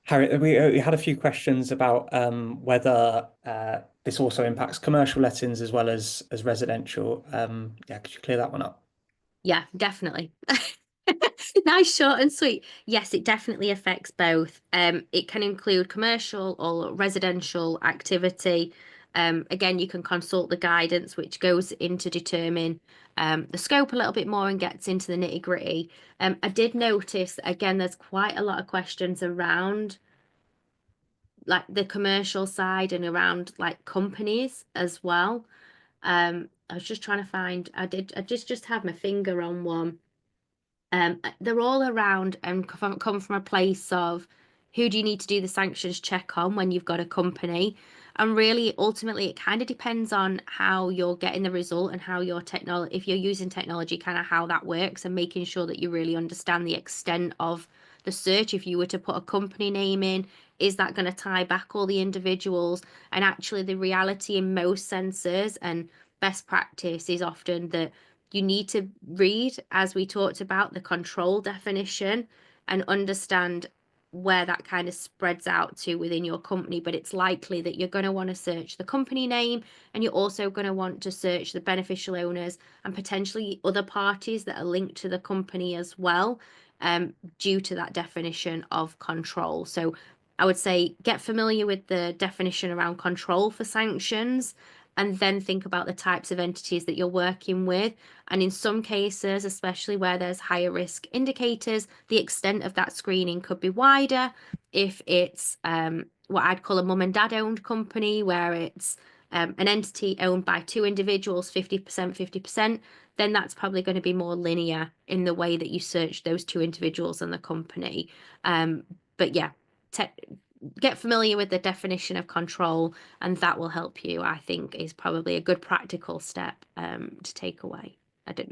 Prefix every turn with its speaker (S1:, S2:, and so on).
S1: Harry, we had a few questions about whether this also impacts commercial lettings as well as residential. Yeah, could you clear that one up?
S2: Yeah, definitely. Nice, short and sweet. Yes, it definitely affects both. It can include commercial or residential activity. Again, you can consult the guidance, which goes in to determine the scope a little bit more and gets into the nitty-gritty. I did notice that, again, there's quite a lot of questions around like the commercial side and around like companies as well. I was just trying to find, I just have my finger on one. They're all around and come from a place of who do you need to do the sanctions check on when you've got a company? And really, ultimately, it kind of depends on how you're getting the result and how your technology, if you're using technology, kind of how that works and making sure that you really understand the extent of the search. If you were to put a company name in, is that going to tie back all the individuals? And actually, the reality in most sensors and best practice is often that you need to read, as we talked about, the control definition and understand where that kind of spreads out to within your company. But it's likely that you're going to want to search the company name and you're also going to want to search the beneficial owners and potentially other parties that are linked to the company as well, due to that definition of control. So I would say get familiar with the definition around control for sanctions and then think about the types of entities that you're working with. And in some cases, especially where there's higher risk indicators, the extent of that screening could be wider. If it's what I'd call a mum and dad owned company, where it's an entity owned by two individuals, 50%, 50%, then that's probably going to be more linear in the way that you search those two individuals and the company. But yeah, te get familiar with the definition of control, and that will help you, I think, is probably a good practical step to take away. I don't